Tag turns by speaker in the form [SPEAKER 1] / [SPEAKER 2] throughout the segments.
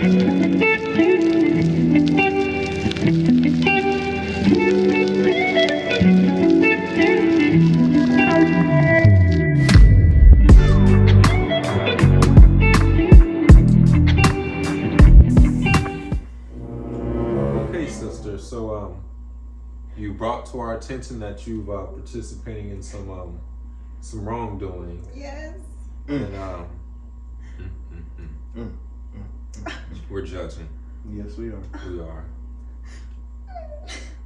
[SPEAKER 1] You brought to our attention that you've participating in some wrongdoing.
[SPEAKER 2] Yes.
[SPEAKER 1] And we're judging.
[SPEAKER 3] Yes, we are.
[SPEAKER 1] We are.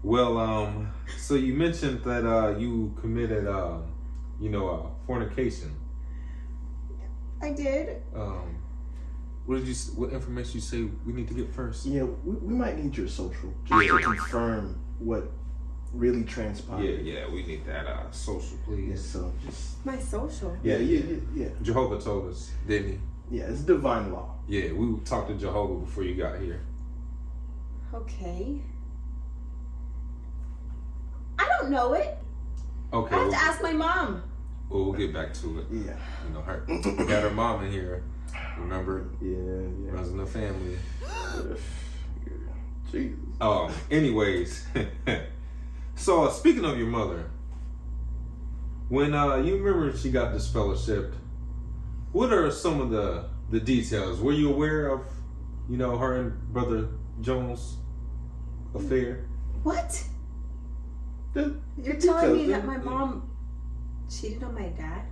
[SPEAKER 1] Well, so you mentioned that you committed, fornication.
[SPEAKER 2] I did.
[SPEAKER 1] What information you say we need to get first?
[SPEAKER 3] Yeah, we might need your social just to confirm what really transpired.
[SPEAKER 1] Yeah, we need that social, please.
[SPEAKER 3] Yeah, so just
[SPEAKER 2] my social.
[SPEAKER 3] Yeah.
[SPEAKER 1] Jehovah told us, didn't he?
[SPEAKER 3] Yeah, it's divine law.
[SPEAKER 1] Yeah, we talked to Jehovah before you got here.
[SPEAKER 2] Okay. I don't know it.
[SPEAKER 1] Okay.
[SPEAKER 2] I have to ask my mom.
[SPEAKER 1] Well, we'll get back to it.
[SPEAKER 3] Yeah.
[SPEAKER 1] Her got her mom in here. Remember?
[SPEAKER 3] Yeah.
[SPEAKER 1] Runs in the family.
[SPEAKER 3] Jesus.
[SPEAKER 1] Anyways. So, speaking of your mother, when you remember she got disfellowshipped, what are some of the details? Were you aware of, her and Brother Jones' affair?
[SPEAKER 2] What? You're telling me that my mom cheated on my dad?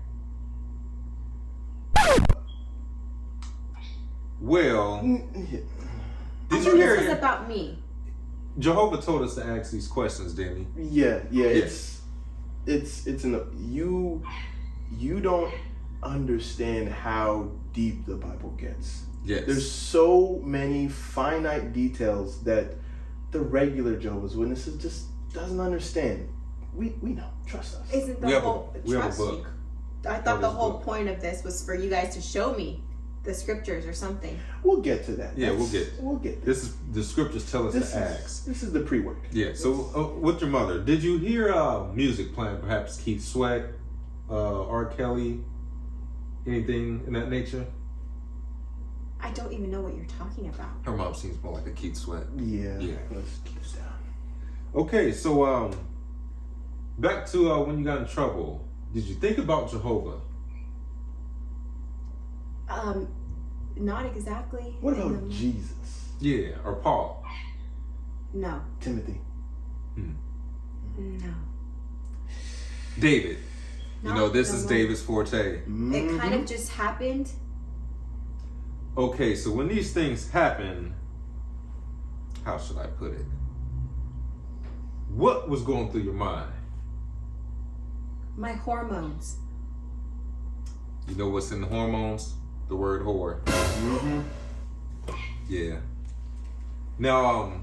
[SPEAKER 1] Well,
[SPEAKER 2] did you hear this was about me?
[SPEAKER 1] Jehovah told us to ask these questions, didn't he?
[SPEAKER 3] Yeah. It's you don't understand how deep the Bible gets.
[SPEAKER 1] Yes.
[SPEAKER 3] There's so many finite details that the regular Jehovah's Witnesses just doesn't understand. We know. Trust us.
[SPEAKER 2] Isn't the whole
[SPEAKER 1] we have a book.
[SPEAKER 2] I thought the whole point of this was for you guys to show me the scriptures or something.
[SPEAKER 3] We'll get to that.
[SPEAKER 1] Yeah, we'll get
[SPEAKER 3] there.
[SPEAKER 1] This is the scriptures tell us to ask.
[SPEAKER 3] This is the pre-work.
[SPEAKER 1] Yeah. So with your mother, did you hear music playing? Perhaps Keith Sweat, R. Kelly, anything in that nature?
[SPEAKER 2] I don't even know what you're talking about.
[SPEAKER 1] Her mom seems more like a Keith Sweat.
[SPEAKER 3] Yeah. Let's keep this down.
[SPEAKER 1] Okay, so back to when you got in trouble. Did you think about Jehovah?
[SPEAKER 2] Not exactly.
[SPEAKER 3] What about Jesus?
[SPEAKER 1] Yeah, or Paul?
[SPEAKER 3] No. Timothy?
[SPEAKER 2] No.
[SPEAKER 1] David? This is David's forte.
[SPEAKER 3] Mm-hmm.
[SPEAKER 2] It kind of just happened.
[SPEAKER 1] Okay, so when these things happen, how should I put it? What was going through your mind?
[SPEAKER 2] My hormones.
[SPEAKER 1] You know what's in the hormones? The word whore.
[SPEAKER 3] Mm-hmm.
[SPEAKER 1] Yeah. Now,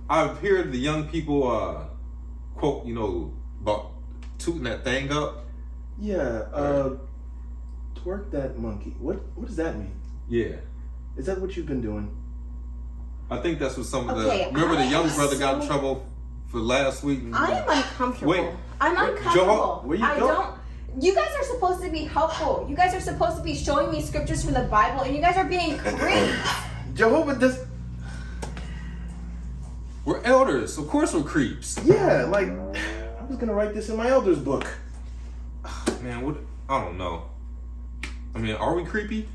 [SPEAKER 1] I've heard the young people quote, about tooting that thing up.
[SPEAKER 3] Yeah. Twerk that monkey. What does that mean?
[SPEAKER 1] Yeah.
[SPEAKER 3] Is that what you've been doing?
[SPEAKER 1] I think that's what some of the. Remember the young brother got in trouble for last week.
[SPEAKER 2] I am uncomfortable.
[SPEAKER 1] Wait.
[SPEAKER 2] I'm uncomfortable.
[SPEAKER 3] Where you going?
[SPEAKER 2] You guys are supposed to be helpful. You guys are supposed to be showing me scriptures from the Bible, and you guys are being creeps.
[SPEAKER 3] Jehovah does.
[SPEAKER 1] We're elders. Of course we're creeps.
[SPEAKER 3] Yeah, like, I was going to write this in my elders book.
[SPEAKER 1] Man, I don't know. I mean, are we creepy?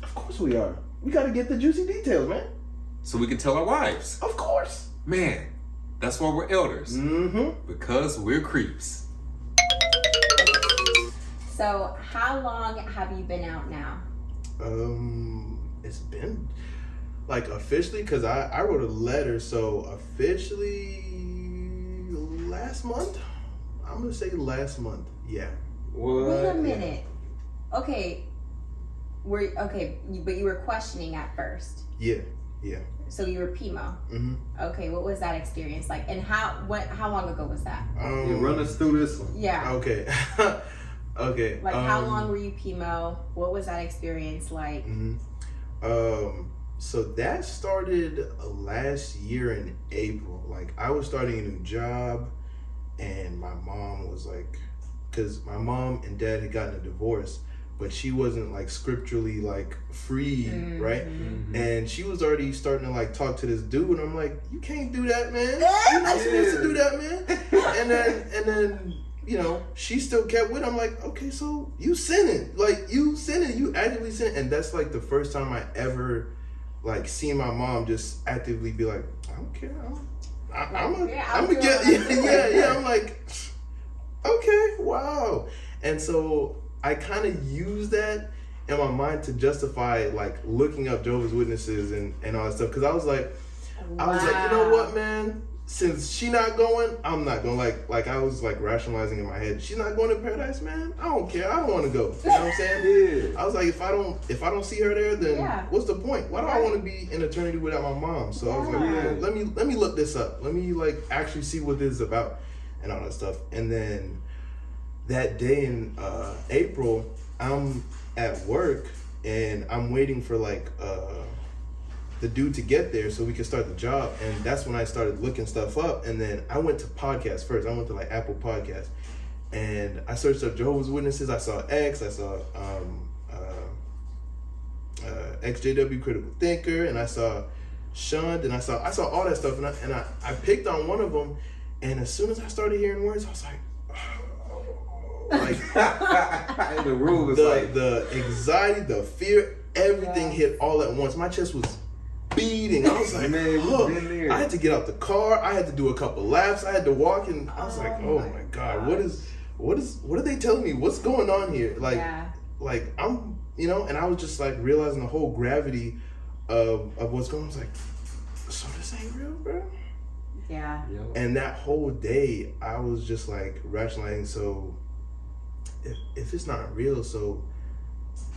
[SPEAKER 3] Of course we are. We got to get the juicy details, man.
[SPEAKER 1] So we can tell our wives.
[SPEAKER 3] Of course.
[SPEAKER 1] Man, that's why we're elders.
[SPEAKER 3] Mm-hmm.
[SPEAKER 1] Because we're creeps.
[SPEAKER 2] So, how long have you been out now?
[SPEAKER 3] It's been like officially, because I wrote a letter, so officially last month. I'm gonna say last month. Yeah.
[SPEAKER 1] What?
[SPEAKER 2] Wait a minute. Okay. But you were questioning at first.
[SPEAKER 3] Yeah.
[SPEAKER 2] So you were PIMO.
[SPEAKER 3] Mm-hmm.
[SPEAKER 2] Okay, what was that experience like? And how long ago was that?
[SPEAKER 1] You run us through this one.
[SPEAKER 2] Yeah.
[SPEAKER 3] Okay. Okay.
[SPEAKER 2] Like, how long were you PIMO? What was that experience like?
[SPEAKER 3] Mm-hmm. So that started last year in April. Like, I was starting a new job, and my mom was like, because my mom and dad had gotten a divorce, but she wasn't like scripturally like free, right? And she was already starting to like talk to this dude, and I'm like, you can't do that, man. You're not supposed to do that, man. And then you know, she still kept with. I'm like, okay, so you sinning, you actively sinning, and that's like the first time I ever like seen my mom just actively be like, I don't care, I'm gonna get, I'm like, okay, wow. And so I kind of use that in my mind to justify like looking up Jehovah's Witnesses and all that stuff, because I was like, you know what, man, since she not going, I'm not going. Like I was like rationalizing in my head, she's not going to paradise, man. I don't care. I don't want to go. You know what I'm saying? Yeah. I was like, if I don't see her there, then what's the point? Why do I want to be in eternity without my mom? So I was like, let me look this up. Let me like actually see what this is about and all that stuff. And then that day in April, I'm at work and I'm waiting for like the dude to get there so we could start the job, and that's when I started looking stuff up. And then I went to podcasts first. I went to like Apple Podcasts, and I searched up Jehovah's Witnesses. I saw X, I saw XJW Critical Thinker, and I saw Shunned, and I saw all that stuff, and I picked on one of them, and as soon as I started hearing words, I was like
[SPEAKER 1] the rule was
[SPEAKER 3] the anxiety, the fear, everything hit all at once. My chest was beating. I was like, man,
[SPEAKER 1] been there.
[SPEAKER 3] I had to get out the car. I had to do a couple laps. I had to walk, and I was like, oh my God, what are they telling me? What's going on here? Like I'm, you know, and I was just like realizing the whole gravity of what's going on. I was like, so this ain't real, bro.
[SPEAKER 2] Yeah.
[SPEAKER 3] And that whole day, I was just like rationalizing. So if it's not real, so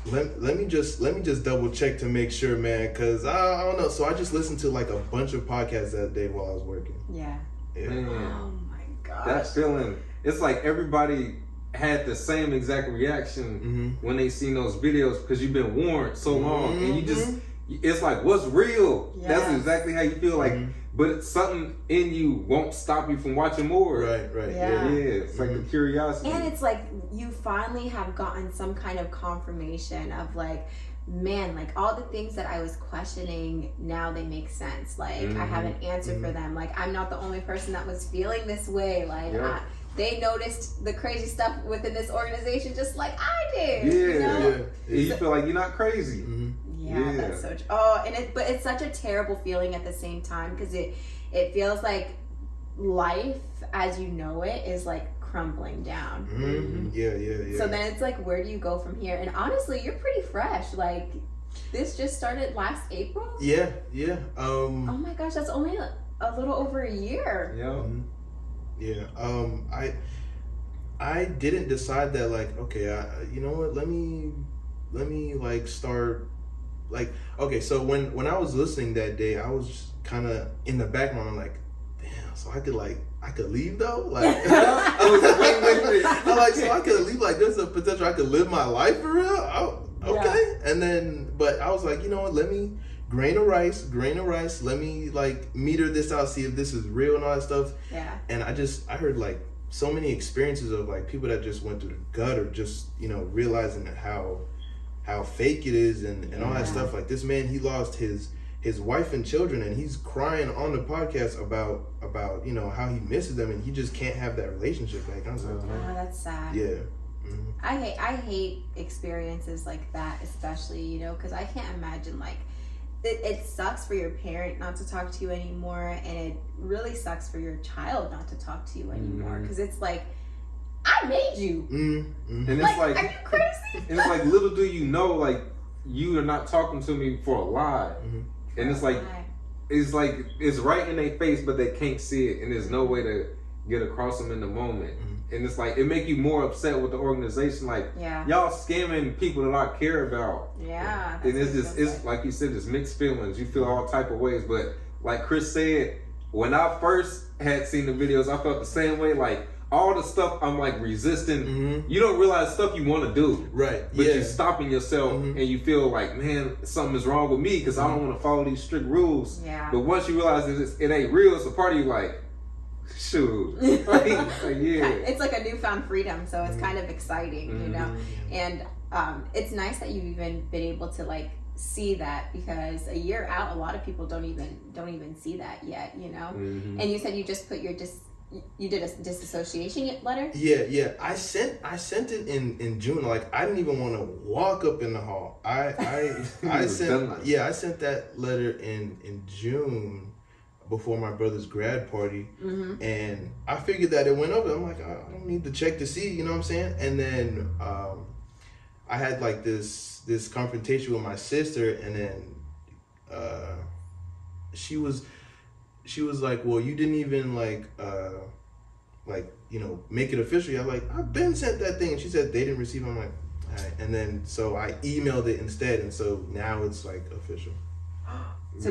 [SPEAKER 3] let me just double check to make sure, man, because I don't know. So I just listened to like a bunch of podcasts that day while I was working.
[SPEAKER 2] Yeah.
[SPEAKER 1] Man,
[SPEAKER 2] oh my God.
[SPEAKER 1] that feeling, it's like everybody had the same exact reaction when they seen those videos, because you've been warned so long, and you just, it's like, what's real? That's exactly how you feel. Like, but something in you won't stop you from watching more.
[SPEAKER 3] Right.
[SPEAKER 2] Yeah.
[SPEAKER 1] It's like the curiosity.
[SPEAKER 2] And it's like you finally have gotten some kind of confirmation of like, man, like all the things that I was questioning, now they make sense. Like I have an answer for them. Like I'm not the only person that was feeling this way. Like they noticed the crazy stuff within this organization just like I did.
[SPEAKER 1] Yeah.
[SPEAKER 2] You know?
[SPEAKER 1] You feel like you're not crazy.
[SPEAKER 2] Yeah, that's so but it's such a terrible feeling at the same time, because it feels like life as you know it is like crumbling down.
[SPEAKER 3] Yeah.
[SPEAKER 2] So then it's like, where do you go from here? And honestly, you're pretty fresh. Like this just started last April.
[SPEAKER 3] Yeah.
[SPEAKER 2] Oh my gosh, that's only a little over a year.
[SPEAKER 3] Yeah. I didn't decide that like, okay, you know what? Let me like start. Like, okay, so when I was listening that day, I was kind of in the background. I'm like, damn, so I could leave though. Like, I'm like, so I could leave. Like, there's a potential I could live my life for real. Oh, okay. Yeah. And then, but I was like, you know what? Let me grain of rice. Let me like meter this out, see if this is real and all that stuff.
[SPEAKER 2] Yeah.
[SPEAKER 3] And I heard like so many experiences of like people that just went through the gutter, just, you know, realizing how fake it is and all that stuff. Like this man, he lost his wife and children, and he's crying on the podcast about you know how he misses them, and he just can't have that relationship back. I was like,
[SPEAKER 2] oh, that's sad.
[SPEAKER 3] Yeah.
[SPEAKER 2] I hate experiences like that, especially, you know, because I can't imagine like it sucks for your parent not to talk to you anymore, and it really sucks for your child not to talk to you anymore, because it's like, I made you.
[SPEAKER 1] And it's like,
[SPEAKER 2] are you crazy?
[SPEAKER 1] And it's like, little do you know, like, you are not talking to me for a lie. And it's like, it's right in their face, but they can't see it, and there's no way to get across them in the moment. And it's like, it make you more upset with the organization, like, y'all scamming people that I care about.
[SPEAKER 2] Yeah.
[SPEAKER 1] And it's just, it's like you said, it's mixed feelings. You feel all type of ways, but like Chris said, when I first had seen the videos, I felt the same way. Like, all the stuff I'm like resisting, you don't realize stuff you want to do,
[SPEAKER 3] right?
[SPEAKER 1] But you're stopping yourself, and you feel like, man, something is wrong with me because I don't want to follow these strict rules.
[SPEAKER 2] Yeah.
[SPEAKER 1] But once you realize it ain't real, it's a part of you like, shoot, like,
[SPEAKER 2] It's like a newfound freedom, so it's kind of exciting, you know. And it's nice that you've even been able to like see that, because a year out, a lot of people don't even see that yet, you know.
[SPEAKER 1] Mm-hmm.
[SPEAKER 2] And you said you just put your you did a disassociation letter.
[SPEAKER 3] Yeah. I sent it in June. Like, I didn't even want to walk up in the hall. I sent that letter in June before my brother's grad party, and I figured that it went over. I'm like, I don't need to check to see, you know what I'm saying? And then I had like this confrontation with my sister, and then she was like, well, you didn't even like make it official. I'm like, I've been sent that thing, and she said they didn't receive it. I'm like, all right. And then so I emailed it instead, and so now it's like official.
[SPEAKER 2] So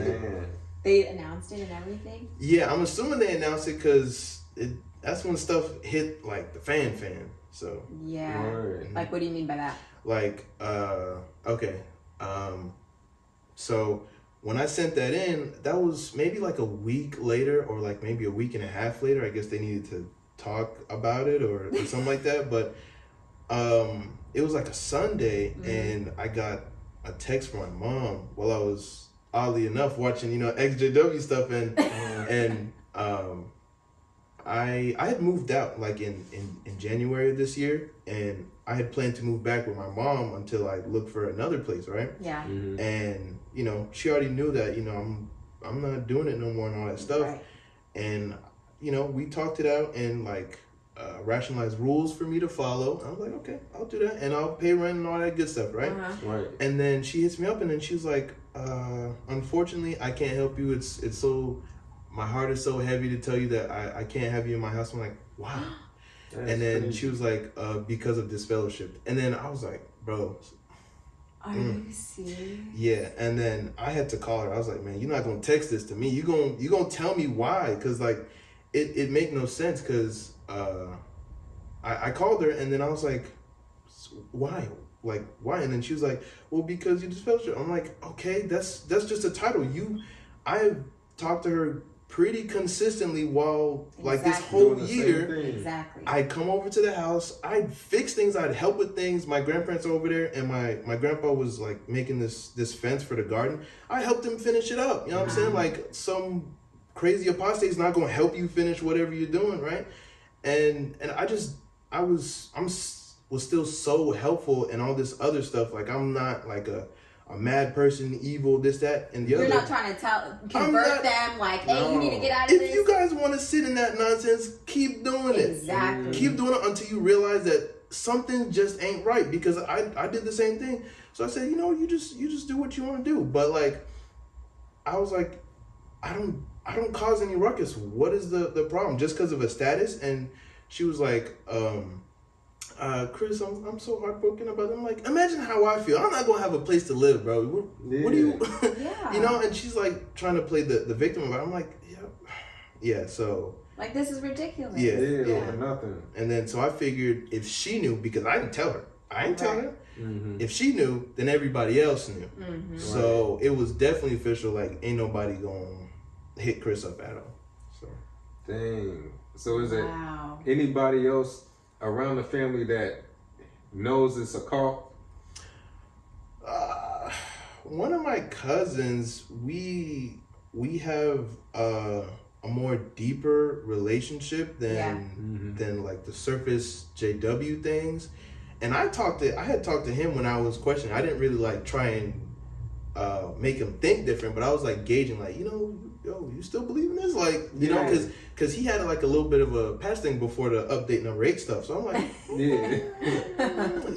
[SPEAKER 2] they announced it and everything?
[SPEAKER 3] Yeah, I'm assuming they announced it because that's when stuff hit like the fan. So
[SPEAKER 2] yeah.
[SPEAKER 1] Word.
[SPEAKER 2] Like, what do you mean by that?
[SPEAKER 3] Like, okay. So when I sent that in, that was maybe like a week later, or like maybe a week and a half later. I guess they needed to talk about it or something like that. But it was like a Sunday, and I got a text from my mom while I was, oddly enough, watching, XJW stuff, and I had moved out like in January of this year, and I had planned to move back with my mom until I looked for another place, right?
[SPEAKER 2] Yeah.
[SPEAKER 1] Mm-hmm.
[SPEAKER 3] And she already knew that I'm not doing it no more and all that stuff.
[SPEAKER 2] Right.
[SPEAKER 3] And we talked it out and like rationalized rules for me to follow. I was like, okay, I'll do that, and I'll pay rent and all that good stuff, right?
[SPEAKER 1] Right.
[SPEAKER 3] And then she hits me up, and then she was like, unfortunately, I can't help you. It's so, my heart is so heavy to tell you that I can't have you in my house. I'm like, wow. And then
[SPEAKER 1] crazy.
[SPEAKER 3] she was like, because of Disfellowshipped. And then I was like, bro.
[SPEAKER 2] Are you serious?
[SPEAKER 3] Yeah. And then I had to call her. I was like, man, you're not going to text this to me. You're gonna tell me why. Because like, it make no sense. Because I called her, and then I was like, why? Like, why? And then she was like, well, because you Disfellowshipped. I'm like, okay, that's just a title. I have talked to her pretty consistently while like this whole year.
[SPEAKER 2] Exactly.
[SPEAKER 3] I'd come over to the house, I'd fix things, I'd help with things. My grandparents are over there, and my grandpa was like making this fence for the garden. I helped him finish it up. You know what I'm saying? Like, some crazy apostate is not going to help you finish whatever you're doing, right? And I was still so helpful and all this other stuff. Like, I'm not like a mad person, evil, this, that, and the other.
[SPEAKER 2] You're not trying to convert them like, hey, you need to get out of
[SPEAKER 3] if
[SPEAKER 2] this.
[SPEAKER 3] If you guys want to sit in that nonsense, keep doing it.
[SPEAKER 2] Exactly.
[SPEAKER 3] Keep doing it until you realize that something just ain't right. Because I did the same thing. So I said, you just do what you want to do. But like, I was like, I don't cause any ruckus. What is the problem? Just because of a status? And she was like, Chris, I'm so heartbroken about it. I'm like, imagine how I feel. I'm not gonna have a place to live, bro. What do you,
[SPEAKER 2] yeah.
[SPEAKER 3] And she's like trying to play the victim of it. I'm like, yeah. So
[SPEAKER 2] like, this is ridiculous.
[SPEAKER 3] Yeah.
[SPEAKER 1] Nothing.
[SPEAKER 3] And then so I figured if she knew, because I didn't tell her. Tell her.
[SPEAKER 1] Mm-hmm.
[SPEAKER 3] If she knew, then everybody else knew.
[SPEAKER 2] Mm-hmm.
[SPEAKER 3] So it was definitely official. Like, ain't nobody gonna hit Chris up at all. So.
[SPEAKER 1] Dang. So is it anybody else around the family that knows it's a cult?
[SPEAKER 3] One of my cousins, we have a more deeper relationship than like the surface JW things. And I had talked to him when I was questioning. I didn't really like try and make him think different, but I was like gauging, like, yo, you still believe in this? Like, because he had like a little bit of a past thing before the update number 8 stuff. So I'm like,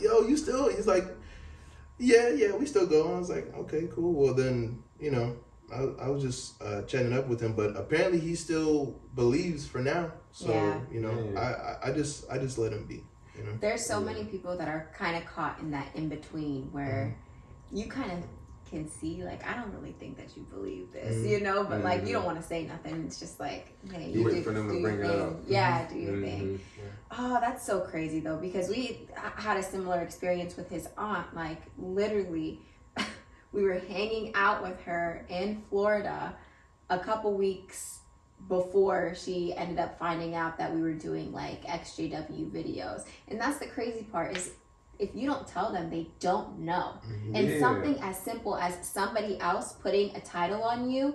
[SPEAKER 3] yo, you still? He's like, yeah, we still go. I was like, okay, cool. Well then, I was just chatting up with him, but apparently he still believes for now. So I just let him be.
[SPEAKER 2] There's so many people that are kind of caught in that in between where you kind of can see, like, I don't really think that you believe this, but like, you don't want to say nothing. It's just like, hey,
[SPEAKER 1] you wait for them to bring it up.
[SPEAKER 2] Yeah, do your thing. Yeah. Oh, that's so crazy though, because we had a similar experience with his aunt. Like, literally, we were hanging out with her in Florida a couple weeks before she ended up finding out that we were doing like XJW videos. And that's the crazy part, is if you don't tell them, they don't know.
[SPEAKER 3] Mhm.
[SPEAKER 2] And
[SPEAKER 1] Yeah.
[SPEAKER 2] something as simple as somebody else putting a title on you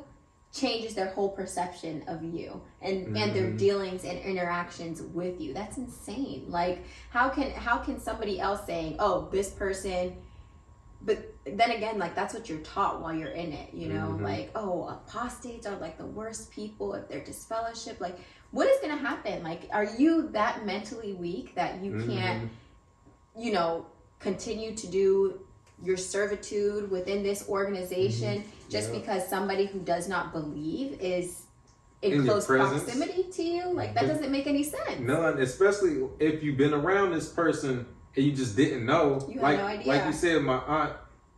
[SPEAKER 2] changes their whole perception of you and their dealings and interactions with you. That's insane. Like how can somebody else saying, oh, this person, but then again, like that's what you're taught while you're in it, you know, like, oh, apostates are like the worst people if they're disfellowshipped. Like what is going to happen? Like, are you that mentally weak that you can't, you know, continue to do your servitude within this organization just because somebody who does not believe is in close proximity to you? Like that doesn't make any sense.
[SPEAKER 1] None, especially if you've been around this person and you just didn't know.
[SPEAKER 2] You
[SPEAKER 1] like,
[SPEAKER 2] had no idea.
[SPEAKER 1] Like you said, my aunt,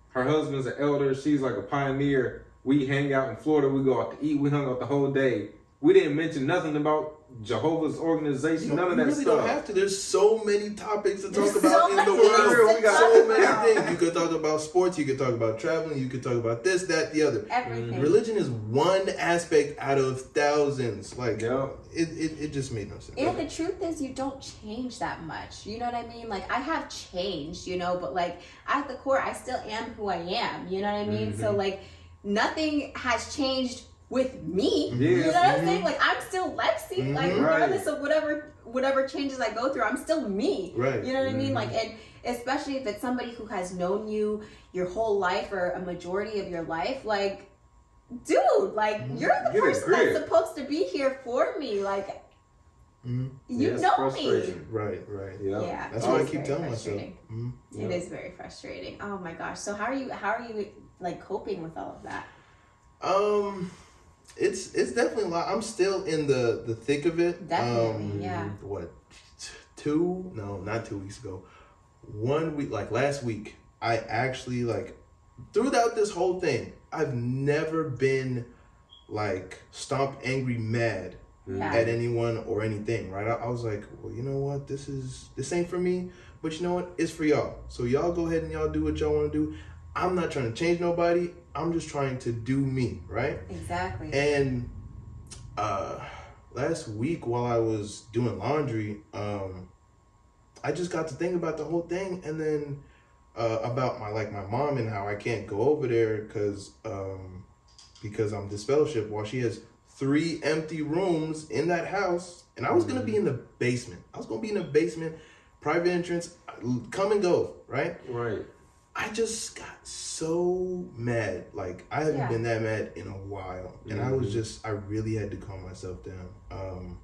[SPEAKER 1] her husband's an elder. She's like a pioneer. We hang out in Florida. We go out to eat. We hung out the whole day. We didn't mention nothing about Jehovah's organization. None of that
[SPEAKER 3] really
[SPEAKER 1] stuff.
[SPEAKER 3] Don't have to. There's so many topics to
[SPEAKER 2] There's
[SPEAKER 3] talk about
[SPEAKER 2] so
[SPEAKER 3] in the
[SPEAKER 2] many
[SPEAKER 3] world.
[SPEAKER 2] things to talk
[SPEAKER 3] So many
[SPEAKER 2] about.
[SPEAKER 3] things. You could talk about sports. You could talk about traveling. You could talk about this, that, the other.
[SPEAKER 2] Everything.
[SPEAKER 3] Religion is one aspect out of thousands. Like it just made no sense.
[SPEAKER 2] And the truth is, you don't change that much. You know what I mean? Like, I have changed, you know, but like at the core, I still am who I am. You know what I mean? So like, nothing has changed with me. You know what I'm saying? Like, I'm still Lexi. Like, regardless of whatever changes I go through, I'm still me.
[SPEAKER 3] Right.
[SPEAKER 2] You know what I mean? Like, and especially if it's somebody who has known you your whole life or a majority of your life, like, dude, like, you're the person that's supposed to be here for me. Like, you know me.
[SPEAKER 3] Right.
[SPEAKER 2] Yeah.
[SPEAKER 3] That's why I keep telling myself.
[SPEAKER 2] It is very frustrating. Oh my gosh. So how are you like coping with all of that?
[SPEAKER 3] It's definitely a lot. I'm still in the thick of it.
[SPEAKER 2] Definitely, yeah.
[SPEAKER 3] What? Not 2 weeks ago. 1 week, like last week, I actually like throughout this whole thing, I've never been like stomp angry mad at anyone or anything, right? I was like, well, you know what? This ain't for me, but you know what? It's for y'all. So y'all go ahead and y'all do what y'all want to do. I'm not trying to change nobody. I'm just trying to do me, right?
[SPEAKER 2] Exactly.
[SPEAKER 3] And last week while I was doing laundry, I just got to think about the whole thing, and then about my mom and how I can't go over there because I'm disfellowshipped while she has 3 empty rooms in that house, and I was gonna be in the basement. Private entrance, come and go, right?
[SPEAKER 1] Right.
[SPEAKER 3] I just got so mad. Like, I haven't been that mad in a while. And I really had to calm myself down.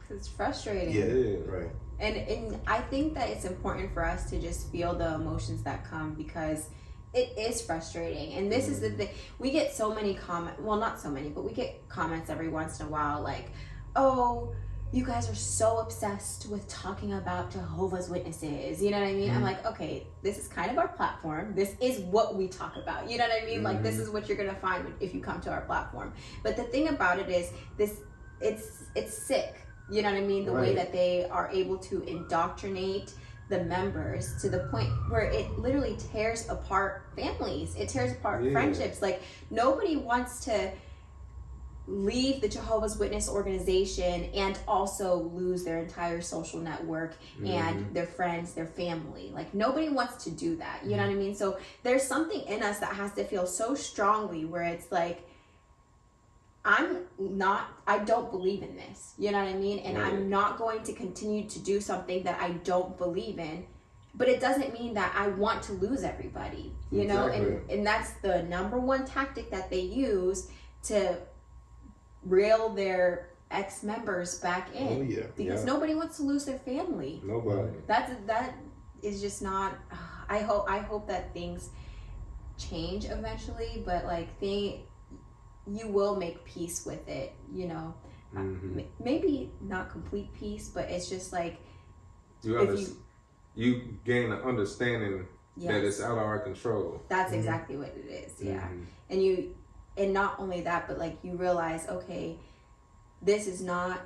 [SPEAKER 2] It's frustrating.
[SPEAKER 3] Yeah, right.
[SPEAKER 2] And I think that it's important for us to just feel the emotions that come, because it is frustrating. And this is the thing. We get so many comments. Well, not so many, but we get comments every once in a while like, oh, you guys are so obsessed with talking about Jehovah's Witnesses. You know what I mean? I'm like, okay, this is kind of our platform. This is what we talk about. You know what I mean? Like, this is what you're going to find if you come to our platform. But the thing about it is it's sick. You know what I mean? The way that they are able to indoctrinate the members to the point where it literally tears apart families. It tears apart friendships. Like, nobody wants to leave the Jehovah's Witness organization and also lose their entire social network and their friends, their family. Like, nobody wants to do that. You know what I mean? So there's something in us that has to feel so strongly where it's like, I don't believe in this. You know what I mean? And I'm not going to continue to do something that I don't believe in. But it doesn't mean that I want to lose everybody. You know? And that's the number one tactic that they use to reel their ex-members back in, because nobody wants to lose their family.
[SPEAKER 1] Nobody.
[SPEAKER 2] That is just not. I hope that things change eventually, but like you will make peace with it. You know, maybe not complete peace, but it's just like
[SPEAKER 1] you gain an understanding that it's out of our control.
[SPEAKER 2] That's exactly what it is. Yeah, and not only that, but like you realize, okay, this is not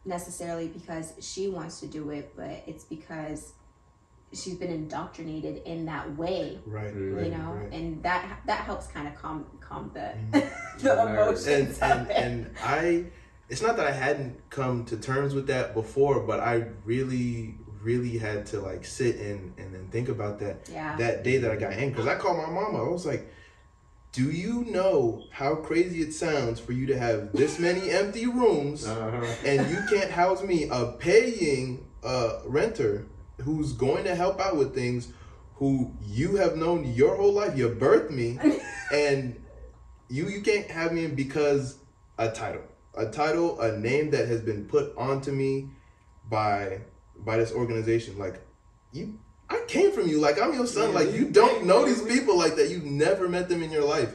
[SPEAKER 2] necessarily because she wants to do it, but it's because she's been indoctrinated in that way. Right. You know, and that helps kind of calm the the emotions of it. And
[SPEAKER 3] it's not that I hadn't come to terms with that before, but I really, really had to like sit and then think about that
[SPEAKER 2] Yeah.
[SPEAKER 3] that day that I got angry. Because I called my mama. I was like, do you know how crazy it sounds for you to have this many empty rooms and you can't house me, a paying renter who's going to help out with things, who you have known your whole life, you birthed me, and you can't have me because a title, a name that has been put onto me by this organization. Like, I came from you, like I'm your son, like you don't know these people like that, you've never met them in your life,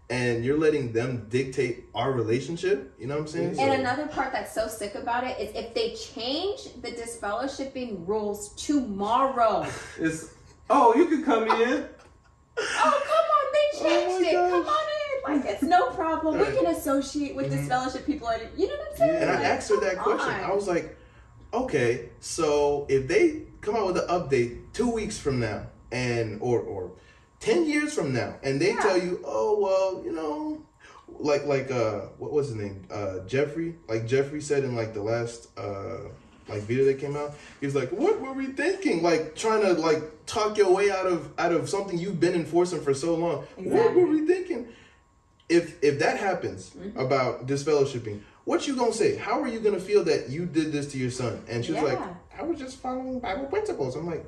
[SPEAKER 3] and you're letting them dictate our relationship, you know what I'm saying?
[SPEAKER 2] And another part that's so sick about it is if they change the disfellowshipping rules tomorrow.
[SPEAKER 1] You can come in.
[SPEAKER 2] Oh, come on, they changed it.
[SPEAKER 3] gosh.
[SPEAKER 2] Come on in. Like, it's no problem. We can associate with disfellowship people. You know what I'm saying?
[SPEAKER 3] And I
[SPEAKER 2] Like,
[SPEAKER 3] asked her that
[SPEAKER 2] come
[SPEAKER 3] question.
[SPEAKER 2] on.
[SPEAKER 3] I was like, okay, so if they come out with an update 2 weeks from now, and or 10 years from now, and they tell you, oh well, you know, like what was his name? Jeffrey. Like Jeffrey said in like the last like video that came out, he was like, what were we thinking? Like trying to like talk your way out of something you've been enforcing for so long.
[SPEAKER 2] Exactly.
[SPEAKER 3] What were we thinking? If that happens about disfellowshipping, what you gonna say? How are you gonna feel that you did this to your son? And she was like, I was just following Bible principles. I'm like,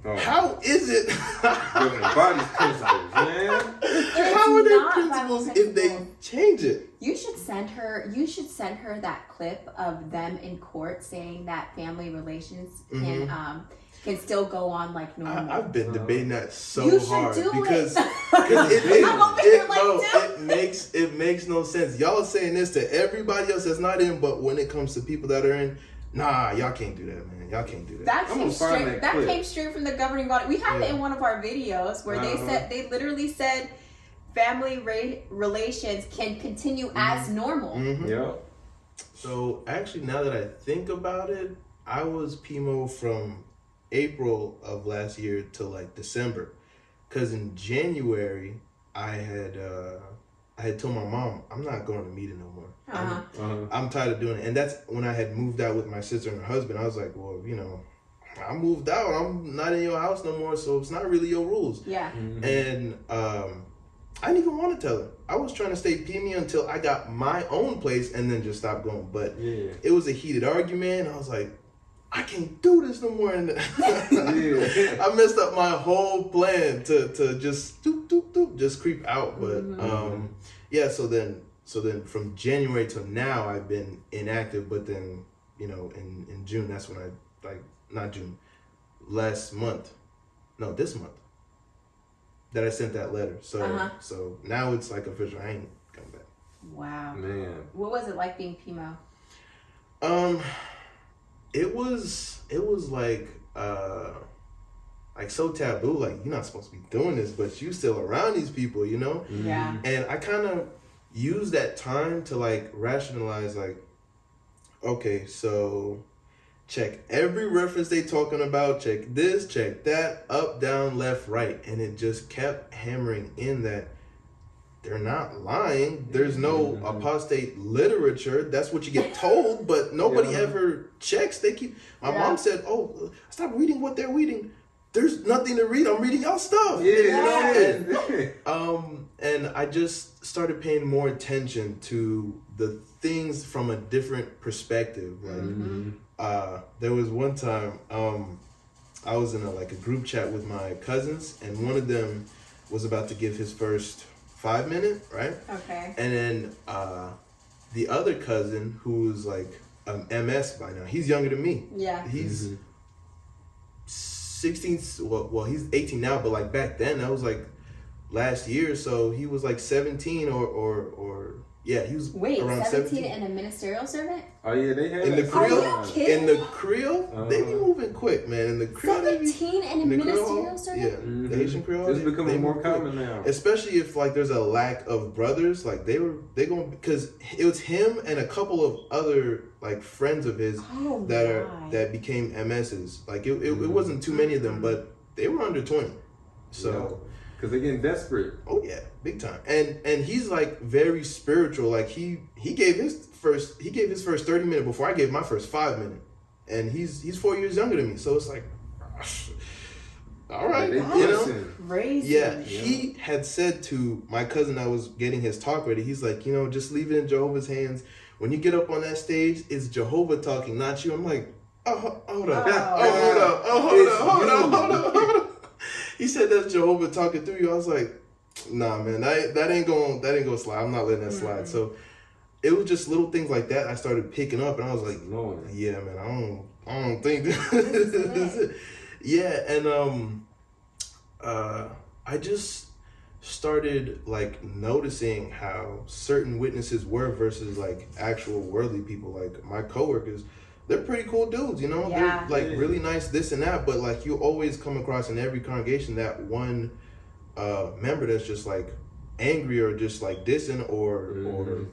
[SPEAKER 3] how is it?
[SPEAKER 1] Body principles, man.
[SPEAKER 3] How are
[SPEAKER 2] not
[SPEAKER 3] they
[SPEAKER 2] Bible
[SPEAKER 3] principles if they
[SPEAKER 2] principles.
[SPEAKER 3] change it?
[SPEAKER 2] You should send her that clip of them in court saying that family relations can still go on like normal.
[SPEAKER 3] I've been debating that so
[SPEAKER 2] You should
[SPEAKER 3] hard
[SPEAKER 2] do
[SPEAKER 3] because
[SPEAKER 2] it.
[SPEAKER 3] I'm
[SPEAKER 2] over here like,
[SPEAKER 3] it makes no sense. Y'all are saying this to everybody else that's not in, but when it comes to people that are in, nah, y'all can't do that, man. Y'all can't do that.
[SPEAKER 2] That
[SPEAKER 1] I'm
[SPEAKER 2] came
[SPEAKER 1] gonna find
[SPEAKER 2] straight.
[SPEAKER 1] that clip.
[SPEAKER 2] Came straight from the governing body. We had it in one of our videos where they literally said family relations can continue as normal.
[SPEAKER 1] Yep.
[SPEAKER 3] So actually, now that I think about it, I was PIMO from April of last year to like December, because in January I had told my mom I'm not going to meeting no more. I'm tired of doing it, and that's when I had moved out with my sister and her husband. I was like, well, you know, I moved out. I'm not in your house no more, so it's not really your rules.
[SPEAKER 2] Yeah.
[SPEAKER 3] And I didn't even want to tell her. I was trying to stay PIMO until I got my own place and then just stop going. But it was a heated argument. I was like, I can't do this no more. And I messed up my whole plan to just just creep out. But so then from January till now I've been inactive. But then, you know, in June, that's when this month that I sent that letter. So so now it's like official. I ain't coming back.
[SPEAKER 2] Wow.
[SPEAKER 1] Man.
[SPEAKER 2] What was it like being PIMO?
[SPEAKER 3] It was like so taboo. Like, you're not supposed to be doing this, but you still around these people, you know?
[SPEAKER 2] Yeah.
[SPEAKER 3] And I kind of used that time to like rationalize, like, okay, so check every reference they talking about, check this, check that, up, down, left, right. And it just kept hammering in that they're not lying. There's no apostate literature. That's what you get told, but nobody ever checks. They keep. My mom said, "Oh, stop reading what they're reading. There's nothing to read. I'm reading y'all stuff." And I just started paying more attention to the things from a different perspective. Like, there was one time I was in a group chat with my cousins, and one of them was about to give his first 5 minute, right?
[SPEAKER 2] Okay.
[SPEAKER 3] And then the other cousin, who's like MS by now, he's younger than me.
[SPEAKER 2] Yeah.
[SPEAKER 3] He's 16, well, he's 18 now, but like back then, that was like last year, so he was like 17 or yeah, he was around 17
[SPEAKER 2] and a ministerial servant?
[SPEAKER 1] Oh yeah, they had
[SPEAKER 3] in the Creole.
[SPEAKER 2] Are you kidding
[SPEAKER 3] In the Creole, they be moving quick, man. In the Creole,
[SPEAKER 2] 17 and a ministerial servant?
[SPEAKER 3] Yeah, the Haitian Creole.
[SPEAKER 1] It's becoming more common now.
[SPEAKER 3] Especially if like there's a lack of brothers, like they going, because it was him and a couple of other like friends of his that became MSs. Like it wasn't too many of them, but they were under 20. So.
[SPEAKER 1] Because they're getting desperate.
[SPEAKER 3] Oh yeah, big time. And he's like very spiritual. Like he gave his first 30 minutes before I gave my first 5 minutes. and he's 4 years younger than me. So it's like, all right,
[SPEAKER 1] They
[SPEAKER 3] you know.
[SPEAKER 2] Crazy.
[SPEAKER 3] Yeah, he had said to my cousin that was getting his talk ready, he's like, you know, just leave it in Jehovah's hands. When you get up on that stage, it's Jehovah talking, not you. I'm like, hold up. Hold up. He said that's Jehovah talking through you. I was like, nah, man, that ain't gonna slide. I'm not letting that slide. So it was just little things like that I started picking up, and I was like, yeah, man, I don't think this is it. Yeah, and I just started like noticing how certain witnesses were versus like actual worldly people. Like my coworkers, they're pretty cool dudes, you know.
[SPEAKER 2] Yeah.
[SPEAKER 3] They're like really nice, this and that. But like you always come across in every congregation that one member that's just like angry or just like dissing or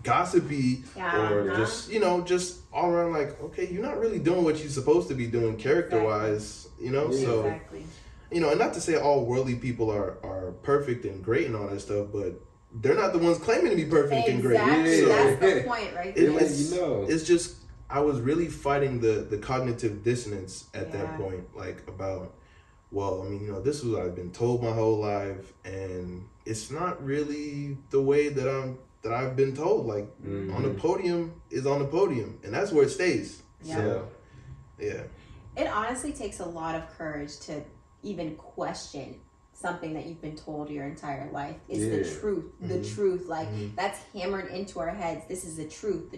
[SPEAKER 3] gossipy or just, you know, just all around like, okay, you're not really doing what you're supposed to be doing character wise, you know. So
[SPEAKER 2] Exactly.
[SPEAKER 3] you know, and not to say all worldly people are perfect and great and all that stuff, but they're not the ones claiming to be perfect and great.
[SPEAKER 2] Exactly.
[SPEAKER 3] So
[SPEAKER 2] That's the point right there.
[SPEAKER 3] it's just, I was really fighting the cognitive dissonance at that point, like about, well, I mean, you know, this is what I've been told my whole life, and it's not really the way that I've been told. Like on the podium is on the podium, and that's where it stays.
[SPEAKER 2] Yeah.
[SPEAKER 3] So, yeah.
[SPEAKER 2] It honestly takes a lot of courage to even question something that you've been told your entire life is the truth. Like that's hammered into our heads. This is the truth,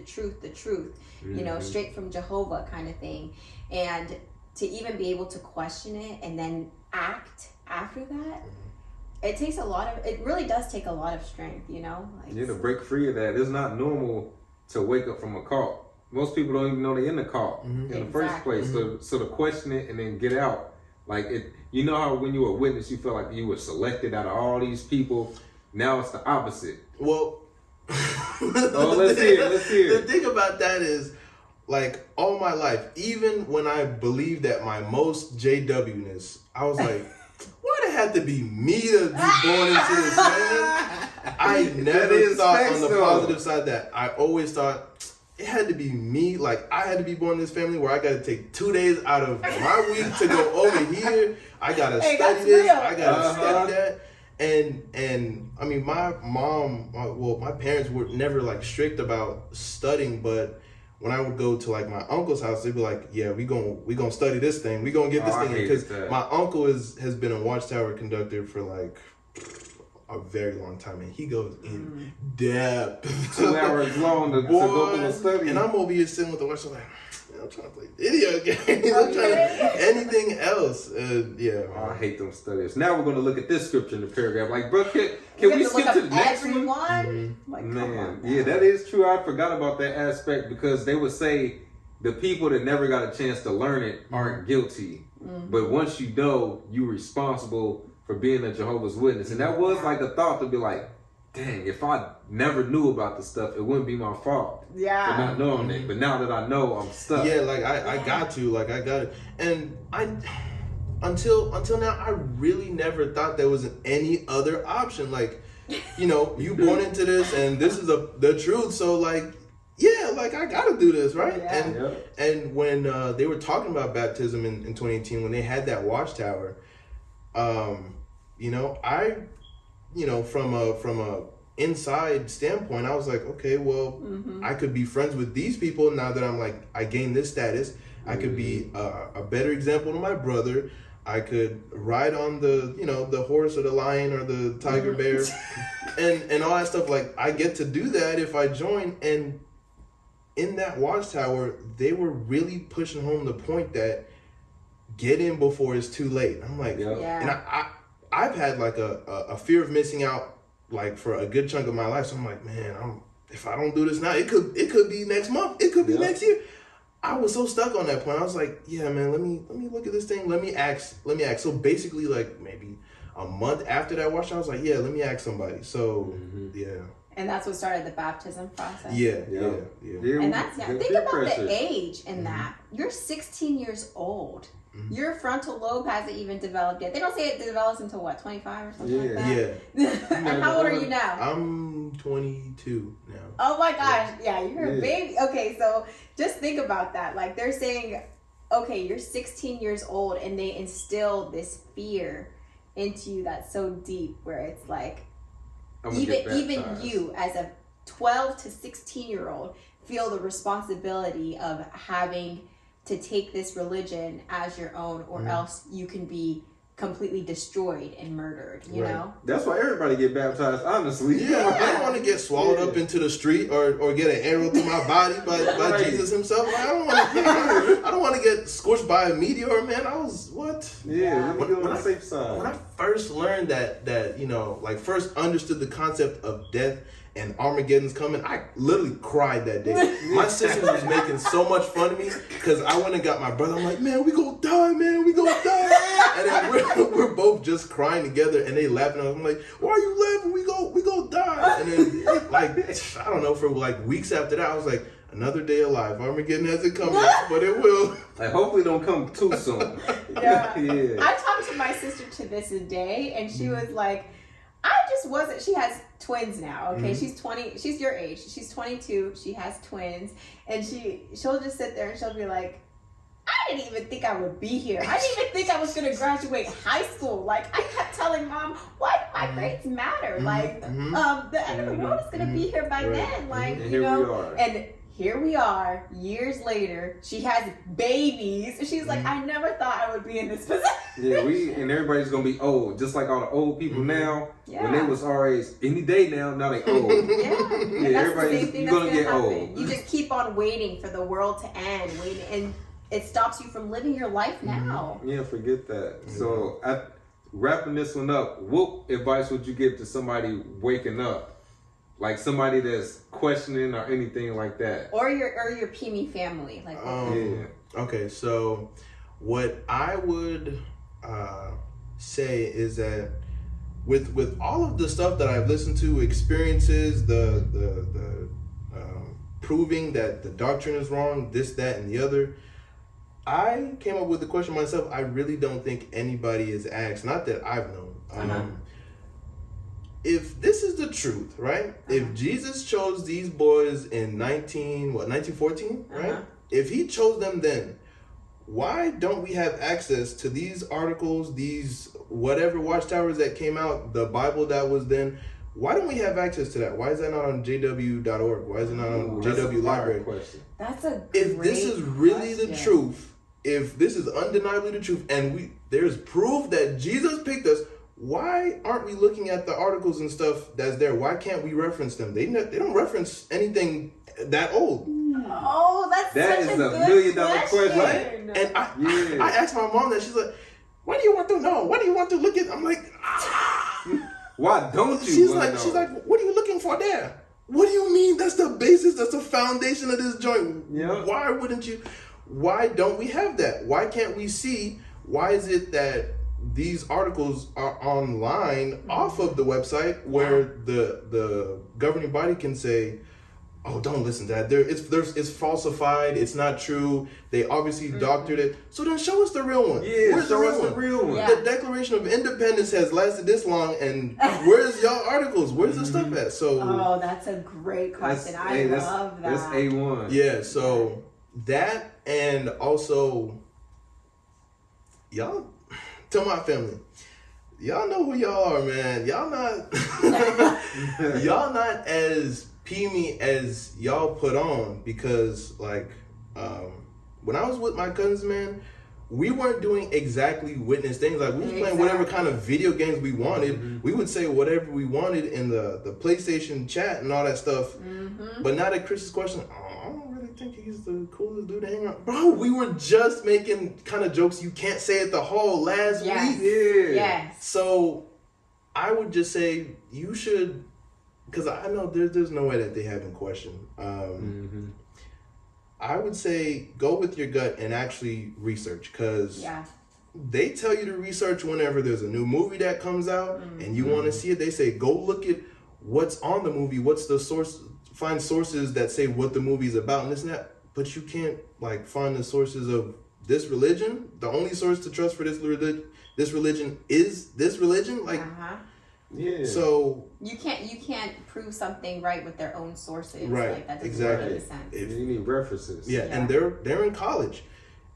[SPEAKER 2] you know, straight from Jehovah kind of thing. And to even be able to question it and then act after that, it really does take a lot of strength, you know? Like,
[SPEAKER 1] to break free of that. It's not normal to wake up from a cult. Most people don't even know they're in the cult in the first place. So to question it and then get out, like it, you know how when you're a witness, you feel like you were selected out of all these people. Now it's the opposite.
[SPEAKER 3] Well,
[SPEAKER 1] let's hear it.
[SPEAKER 3] The thing about that is, like, all my life, even when I believed that my most JW-ness, I was like, why did it have to be me to be born into this, man? I never thought on the positive side that. I always thought it had to be me. Like, I had to be born in this family where I got to take 2 days out of my week to go over here. I got to study this.
[SPEAKER 2] Real.
[SPEAKER 3] I got to study that. And I mean, my mom, my parents were never like strict about studying, but when I would go to like my uncle's house, they'd be like, yeah, we gonna study this thing. We gonna get this thing. Because my uncle has been a Watchtower conductor for like a very long time, and he goes in depth.
[SPEAKER 1] 2 hours long to go through a study.
[SPEAKER 3] And I'm over here sitting with the watch, I'm like, I'm trying to play video games. I'm trying to anything else.
[SPEAKER 1] I hate them studies. Now we're going to look at this scripture in the paragraph. Like, bro, can we skip to the next one?
[SPEAKER 2] Like,
[SPEAKER 1] man, yeah, that is true. I forgot about that aspect because they would say the people that never got a chance to learn it aren't guilty. But once you know, you're responsible for being a Jehovah's Witness. And that was like a thought to be like, dang, if I never knew about the stuff, it wouldn't be my fault for not knowing it. But now that I know, I'm stuck.
[SPEAKER 3] Yeah, like I got it. And until now, I really never thought there was any other option. Like, you know, you born into this, and this is the truth. So like, yeah, like I gotta do this, right?
[SPEAKER 2] Yeah.
[SPEAKER 3] And when they were talking about baptism in 2018, when they had that Watchtower, you know, from a inside standpoint, I was like, okay, well, I could be friends with these people now that I'm like, I gained this status. I could be a better example to my brother. I could ride on the horse or the lion or the tiger bear and all that stuff. Like, I get to do that if I join. And in that Watchtower, they were really pushing home the point that get in before it's too late. I'm like, and I've had like a fear of missing out like for a good chunk of my life. So I'm like, man, if I don't do this now, it could be next month. It could be next year. I was so stuck on that point. I was like, yeah, man, let me look at this thing. Let me ask. So basically, like maybe a month after that watch, I was like, yeah, let me ask somebody. So
[SPEAKER 2] And that's what started the baptism process.
[SPEAKER 3] Yeah.
[SPEAKER 2] And that's think about the age in that. You're 16 years old. Your frontal lobe hasn't even developed yet. They don't say it develops until what, 25 or something like that?
[SPEAKER 3] Yeah.
[SPEAKER 2] And how old are you now?
[SPEAKER 3] I'm I'm 22 now.
[SPEAKER 2] Oh my gosh. Yeah, you're a baby. Okay, so just think about that. Like they're saying, okay, you're 16 years old and they instill this fear into you that's so deep where it's like even you as a 12 to 16-year-old feel the responsibility of having to take this religion as your own, or else you can be completely destroyed and murdered, you know?
[SPEAKER 1] That's why everybody get baptized, honestly.
[SPEAKER 3] Yeah, I don't want to get swallowed up into the street or get an arrow through my body by Jesus himself. Like, I don't want to get scorched by a meteor, man.
[SPEAKER 1] Yeah, let me go on the safe side.
[SPEAKER 3] When I first learned that, you know, like first understood the concept of death and Armageddon's coming, I literally cried that day. My sister was making so much fun of me because I went and got my brother. I'm like, man, we gonna die, man, we gonna die. And then we're both just crying together, and they laughing. I'm like, why are you laughing? We go die. And then like I don't know, for like weeks after that, I was like, another day alive. Armageddon hasn't come yet, but it will.
[SPEAKER 1] Like, hopefully, don't come too soon.
[SPEAKER 2] Yeah.
[SPEAKER 1] Yeah.
[SPEAKER 2] I talked to my sister to this day, and she was like, I just wasn't. She has twins now. Okay, she's 20. She's your age. She's 22. She has twins, and she'll just sit there and she'll be like, I didn't even think I would be here. I didn't even think I was going to graduate high school. Like, I kept telling Mom, why do my grades matter? Like, the end of the world is going to be here by then. Like,
[SPEAKER 1] And
[SPEAKER 2] you
[SPEAKER 1] here
[SPEAKER 2] know,
[SPEAKER 1] we are.
[SPEAKER 2] and here we are, years later. She has babies. She's like, I never thought I would be in this position.
[SPEAKER 1] Yeah, and everybody's gonna be old, just like all the old people now.
[SPEAKER 2] Yeah.
[SPEAKER 1] When they was our age, any day now they old.
[SPEAKER 2] Yeah, and that's
[SPEAKER 1] everybody's-
[SPEAKER 2] the same thing
[SPEAKER 1] you're
[SPEAKER 2] that's
[SPEAKER 1] gonna get
[SPEAKER 2] happen.
[SPEAKER 1] old.
[SPEAKER 2] You just keep on waiting for the world to end, and it stops you from living your life now.
[SPEAKER 1] Yeah, forget that. So, wrapping this one up, what advice would you give to somebody waking up? Like somebody that's questioning or anything like that?
[SPEAKER 2] Or your PIMO family. Like,
[SPEAKER 3] Okay, so what I would say is that with all of the stuff that I've listened to, experiences, the proving that the doctrine is wrong, this, that, and the other, I came up with the question myself. I really don't think anybody is asked, not that I've known. If this is the truth, right? If Jesus chose these boys in 1914, right? If he chose them then, why don't we have access to these articles, these whatever Watchtowers that came out, the Bible that was then? Why don't we have access to that? Why is that not on jw.org? Why is it not on JW Library?
[SPEAKER 2] That's a
[SPEAKER 3] If
[SPEAKER 2] great
[SPEAKER 3] this is really
[SPEAKER 2] question.
[SPEAKER 3] the truth, if this is undeniably the truth, and there's proof that Jesus picked us, why aren't we looking at the articles and stuff that's there? Why can't we reference them? They don't reference anything that old.
[SPEAKER 2] Oh,
[SPEAKER 1] That
[SPEAKER 2] such
[SPEAKER 1] is
[SPEAKER 2] a
[SPEAKER 1] a
[SPEAKER 2] good
[SPEAKER 1] million-dollar question.
[SPEAKER 3] Right? And I asked my mom that. She's like, what do you want to know? What do you want to look at? I'm like,
[SPEAKER 1] why don't you?
[SPEAKER 3] She's like, what are you looking for there? What do you mean? That's the basis. That's the foundation of this joint.
[SPEAKER 1] Yeah.
[SPEAKER 3] Why wouldn't you? Why don't we have that? Why can't we see? Why is it that these articles are online off of the website where the governing body can say, oh, don't listen to that. It's falsified. It's not true. They obviously doctored it. So then show us the real one.
[SPEAKER 1] Yeah,
[SPEAKER 3] where's
[SPEAKER 1] show us the real one.
[SPEAKER 2] Yeah.
[SPEAKER 3] The Declaration of Independence has lasted this long, and where's y'all articles? Where's the stuff at? So
[SPEAKER 2] oh, that's a great question. I love that.
[SPEAKER 1] That's A1.
[SPEAKER 3] yeah. So that, and also y'all tell my family. Y'all know who y'all are, man. Y'all not as PIMO as y'all put on, because like when I was with my cousins, man, we weren't doing exactly witness things. Like we was playing whatever kind of video games we wanted. We would say whatever we wanted in the PlayStation chat and all that stuff. But now that Chris's question, I don't really think he's the coolest dude to hang around. Bro, we were just making kind of jokes you can't say at the hall last week.
[SPEAKER 1] Yeah.
[SPEAKER 2] Yes.
[SPEAKER 3] So I would just say you should, because I know there's no way that they haven't questioned. I would say go with your gut and actually research, because they tell you to research whenever there's a new movie that comes out and you want to see it. They say go look at what's on the movie, what's the source, find sources that say what the movie's about and this and that. But you can't like find the sources of this religion. The only source to trust for this religion is this religion. Like
[SPEAKER 1] Yeah.
[SPEAKER 3] So
[SPEAKER 2] you can't prove something right with their own sources.
[SPEAKER 3] Right,
[SPEAKER 2] Like, that doesn't
[SPEAKER 3] exactly.
[SPEAKER 2] make any sense.
[SPEAKER 1] You need references.
[SPEAKER 3] yeah, and they're in college.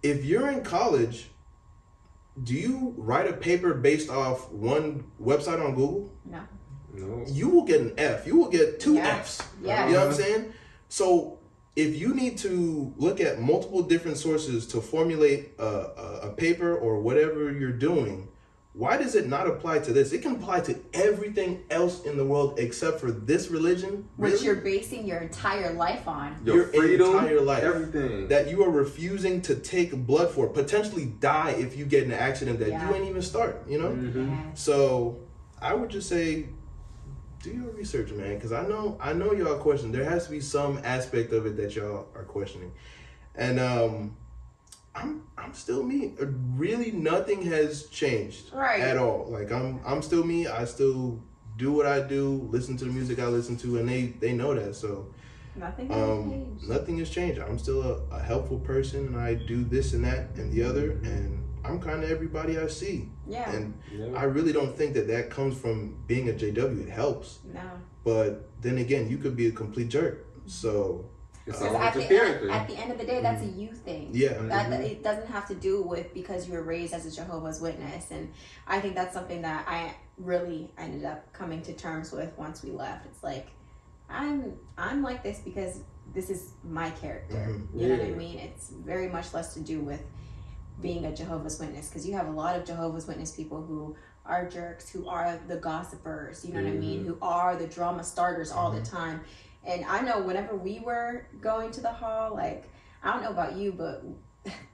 [SPEAKER 3] If you're in college, do you write a paper based off one website on Google?
[SPEAKER 2] No.
[SPEAKER 1] No.
[SPEAKER 3] You will get an F. You will get 2 Fs.
[SPEAKER 2] Yeah.
[SPEAKER 3] You know what I'm saying? So if you need to look at multiple different sources to formulate a paper or whatever you're doing, why does it not apply to this? It can apply to everything else in the world except for this religion.
[SPEAKER 2] Which
[SPEAKER 3] really?
[SPEAKER 2] you're basing your entire life on.
[SPEAKER 1] Your freedom,
[SPEAKER 3] entire life.
[SPEAKER 1] everything.
[SPEAKER 3] That you are refusing to take blood for, potentially die if you get in an accident that you ain't even start, you know?
[SPEAKER 1] Mm-hmm.
[SPEAKER 2] Yeah.
[SPEAKER 3] So I would just say, do your research, man, because I know y'all question. There has to be some aspect of it that y'all are questioning, and I'm still me. Really, nothing has changed at all. Like I'm still me. I still do what I do, listen to the music I listen to, and they know that. So
[SPEAKER 2] Nothing has changed.
[SPEAKER 3] nothing has changed. I'm still a helpful person, and I do this and that and the other, and I'm kind of everybody I see.
[SPEAKER 2] Yeah.
[SPEAKER 3] And I really don't think that comes from being a JW. It helps.
[SPEAKER 2] No.
[SPEAKER 3] But then again, you could be a complete jerk. So
[SPEAKER 1] it's
[SPEAKER 2] Because
[SPEAKER 1] all
[SPEAKER 2] at
[SPEAKER 1] your
[SPEAKER 2] the
[SPEAKER 1] character.
[SPEAKER 2] end of the day, that's a you thing.
[SPEAKER 3] Yeah.
[SPEAKER 2] That it doesn't have to do with because you were raised as a Jehovah's Witness, and I think that's something that I really ended up coming to terms with once we left. It's like I'm like this because this is my character. You know what I mean? It's very much less to do with being a Jehovah's Witness, because you have a lot of Jehovah's Witness people who are jerks, who are the gossipers, you know what I mean, who are the drama starters all the time. And I know whenever we were going to the hall, like, I don't know about you, but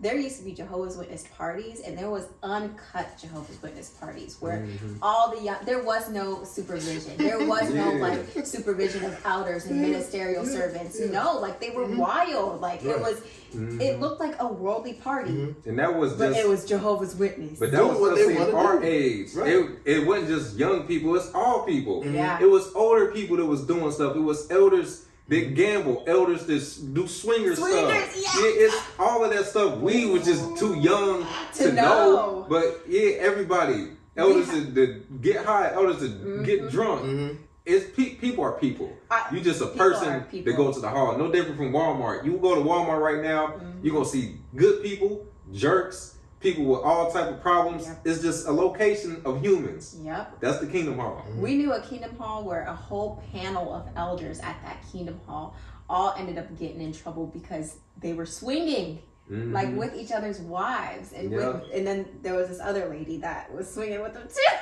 [SPEAKER 2] there used to be Jehovah's Witness parties, and there was uncut Jehovah's Witness parties where all the young, there was no supervision. There was no like supervision of elders and ministerial servants. No, like they were wild. Like it was, it looked like a worldly party.
[SPEAKER 1] And that was just,
[SPEAKER 2] but it was Jehovah's Witness.
[SPEAKER 1] But that
[SPEAKER 3] Doing
[SPEAKER 1] was
[SPEAKER 3] what
[SPEAKER 1] us
[SPEAKER 3] they
[SPEAKER 1] in
[SPEAKER 3] wanna
[SPEAKER 1] our
[SPEAKER 3] do.
[SPEAKER 1] age.
[SPEAKER 3] Right.
[SPEAKER 1] It wasn't just young people, it's all people.
[SPEAKER 2] Yeah.
[SPEAKER 1] It was older people that was doing stuff. It was elders that gamble, elders that do swinger stuff.
[SPEAKER 2] Yeah.
[SPEAKER 1] It's all of that stuff. We were just too young to know. But yeah, everybody, elders that get high, elders that get drunk. It's people are people. You just a person that go to the hall. No different from Walmart. You go to Walmart right now, you're gonna see good people, jerks, people with all type of problems. It's just a location of humans.
[SPEAKER 2] Yep.
[SPEAKER 1] That's the Kingdom Hall.
[SPEAKER 2] We knew a Kingdom Hall where a whole panel of elders at that Kingdom Hall all ended up getting in trouble because they were swinging. Like with each other's wives, and and then there was this other lady that was swinging with them too.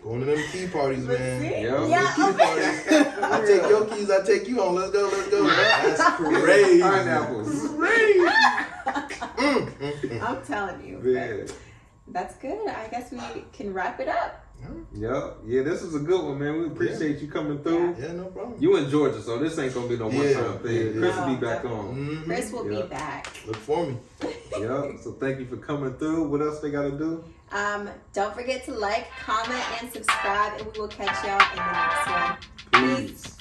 [SPEAKER 3] Going to them key parties, man.
[SPEAKER 2] Yeah.
[SPEAKER 3] Key parties. I take your keys, I take you home. Let's go. That's crazy.
[SPEAKER 1] Pineapples.
[SPEAKER 3] Crazy.
[SPEAKER 2] I'm telling you.
[SPEAKER 1] Yeah.
[SPEAKER 2] That's good. I guess we can wrap it up.
[SPEAKER 1] Yeah, this was a good one, man. We appreciate you coming through.
[SPEAKER 3] Yeah, no problem.
[SPEAKER 1] You in Georgia, so this ain't gonna be no one-time thing. Chris will be back on.
[SPEAKER 2] Chris will be back.
[SPEAKER 3] Look for me.
[SPEAKER 1] So thank you for coming through. What else they gotta do?
[SPEAKER 2] Don't forget to like, comment, and subscribe, and we will catch y'all in the next one. Peace.